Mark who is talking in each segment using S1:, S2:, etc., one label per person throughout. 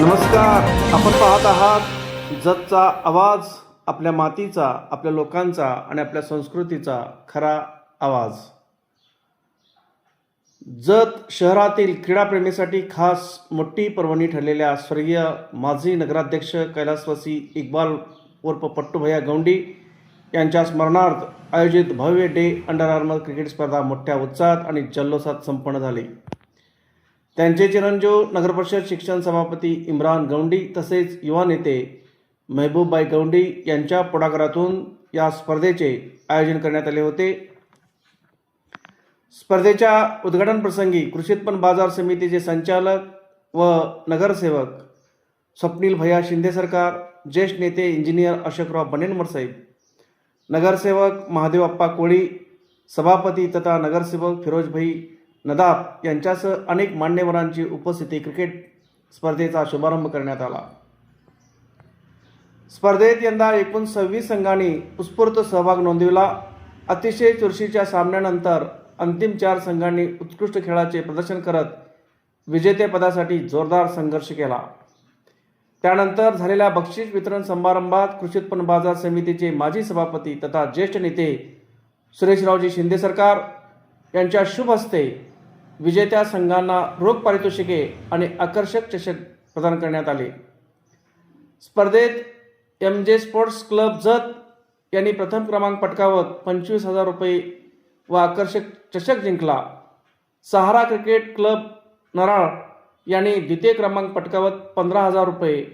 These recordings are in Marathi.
S1: नमस्कार. आपण पाहत आहात जतचा आवाज, आपल्या मातीचा, आपल्या लोकांचा आणि आपल्या संस्कृतीचा खरा आवाज. जत शहरातील क्रीडाप्रेमीसाठी खास मोठी पर्वणी ठरलेल्या स्वर्गीय माजी नगराध्यक्ष कैलासवासी इक्बाल उर्फ पट्टू भैया गौंडी यांच्या स्मरणार्थ आयोजित भव्य डे अंडर आर्मर क्रिकेट स्पर्धा मोठ्या उत्साहात आणि जल्लोषात संपन्न झाली. त्यांचे चिरंजीव नगरपरिषद शिक्षण सभापती इम्रान गौंडी तसेच युवा नेते महबूबबाई गौंडी यांच्या पुढाकारातून या स्पर्धेचे आयोजन करण्यात आले होते. स्पर्धेच्या उद्घाटन प्रसंगी कृषी उत्पन्न बाजार समितीचे संचालक व नगरसेवक स्वप्नील भैया शिंदे सरकार, ज्येष्ठ नेते इंजिनियर अशोकराव बनेनमर साहेब, नगरसेवक महादेव अप्पा कोळी, सभापती तथा नगरसेवक फिरोजभाई नदाब यांच्यासह अनेक मान्यवरांची उपस्थिती क्रिकेट स्पर्धेचा शुभारंभ करण्यात आला. स्पर्धेत यंदा एकूण 26 संघांनी उत्स्फूर्त सहभाग नोंदविला. अतिशय चुरशीच्या सामन्यानंतर अंतिम 4 संघांनी उत्कृष्ट खेळाचे प्रदर्शन करत विजेतेपदासाठी जोरदार संघर्ष केला. त्यानंतर झालेल्या बक्षीस वितरण समारंभात कृषी उत्पन्न बाजार समितीचे माजी सभापती तथा ज्येष्ठ नेते सुरेशरावजी शिंदे सरकार यांच्या शुभ हस्ते विजेत्या संघांना रोख पारितोषिके आणि आकर्षक चषक प्रदान करण्यात आले. स्पर्धेत MJ स्पोर्ट्स क्लब जत यांनी प्रथम क्रमांक पटकावत 25,000 रुपये व आकर्षक चषक जिंकला. सहारा क्रिकेट क्लब नराळ यांनी द्वितीय क्रमांक पटकावत 15,000 रुपये,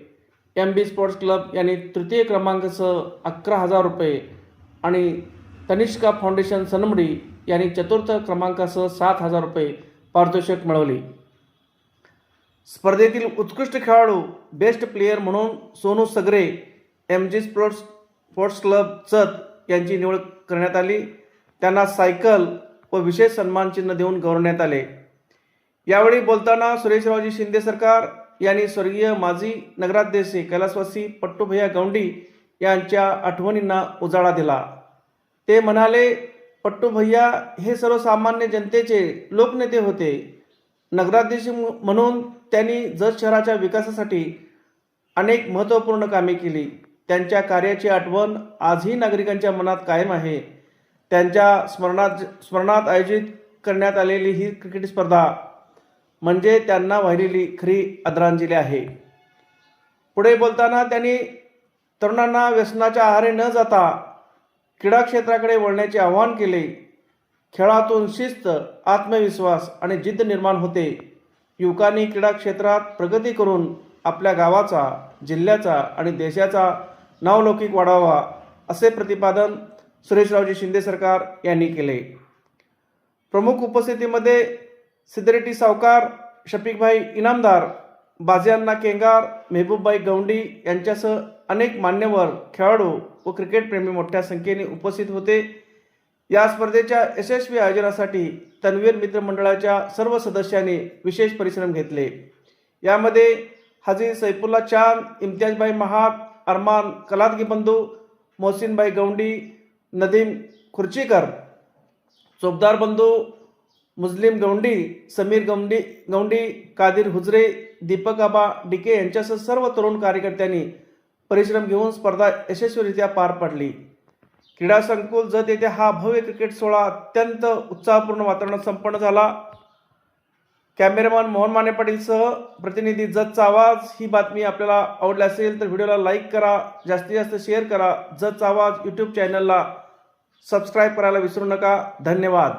S1: MB स्पोर्ट्स क्लब यांनी तृतीय क्रमांकासह 11,000 रुपये आणि तनिष्का फाउंडेशन सनमडी यांनी चतुर्थ क्रमांकासह 7,000 रुपये पारितोषिक मिळवले. स्पर्धेतील उत्कृष्ट खेळाडू बेस्ट प्लेयर म्हणून सोनू सगरे MG स्पोर्ट्स क्लब जत यांची निवड करण्यात आली. त्यांना सायकल व विशेष सन्मान चिन्ह देऊन गौरवण्यात आले. यावेळी बोलताना सुरेशरावजी शिंदे सरकार यांनी स्वर्गीय माजी नगराध्यक्ष कैलासवासी पट्टू भैया गौंडी यांच्या आठवणींना उजाळा दिला. ते म्हणाले, पट्टू भैया हे सर्वसामान्य जनतेचे लोकनेते होते. नगराध्यक्ष म्हणून त्यांनी जत शहराच्या विकासासाठी अनेक महत्त्वपूर्ण कामे केली. त्यांच्या कार्याची आठवण आजही नागरिकांच्या मनात कायम आहे. त्यांच्या स्मरणात आयोजित करण्यात आलेली ही क्रिकेट स्पर्धा म्हणजे त्यांना वाहिलेली खरी आदरांजली आहे. पुढे बोलताना त्यांनी तरुणांना व्यसनाच्या आहारी न जाता क्रीडा क्षेत्राकडे वळण्याचे आवाहन केले. खेळातून शिस्त, आत्मविश्वास आणि जिद्द निर्माण होते. युवकांनी क्रीडा क्षेत्रात प्रगती करून आपल्या गावाचा, जिल्ह्याचा आणि देशाचा नावलौकिक वाढवावा असे प्रतिपादन सुरेशरावजी शिंदे सरकार यांनी केले. प्रमुख उपस्थितीमध्ये सिद्धरेड्डी सावकार, शफिकभाई इनामदार, बाजिअण्णा केंगार, महबूबबाई गौंडी यांच्यासह अनेक मान्यवर, खेळाडू व क्रिकेटप्रेमी मोठ्या संख्येने उपस्थित होते. या स्पर्धेच्या यशस्वी आयोजनासाठी तन्वीर मित्रमंडळाच्या सर्व सदस्यांनी विशेष परिश्रम घेतले. यामध्ये हाजी सैफुल्ला चांद, इम्तियाजभाई महाग, अरमान कलादगी बंधू, मोहसिनभाई गौंडी, नदीम खुर्चीकर, चोपदार बंधू, मुस्लिम गौंडी, समीर गौंडी, कादिर हुजरे, दीपक आबा डिके यांच्यासह सर्व तरुण कार्यकर्त्यांनी परिश्रम घेऊन स्पर्धा यशस्वीरित्या पार पाडली. क्रीडा संकुल जत येथे हा भव्य क्रिकेट सोहळा अत्यंत उत्साहपूर्ण वातावरणात संपन्न झाला. कॅमेरामॅन मोहन माने पाटीलसह प्रतिनिधी जतचा आवाज. ही बातमी आपल्याला आवडली असेल तर व्हिडिओला लाईक करा, जास्तीत जास्त शेअर करा. जतचा आवाज यूट्यूब चॅनलला सबस्क्राईब करायला विसरू नका. धन्यवाद.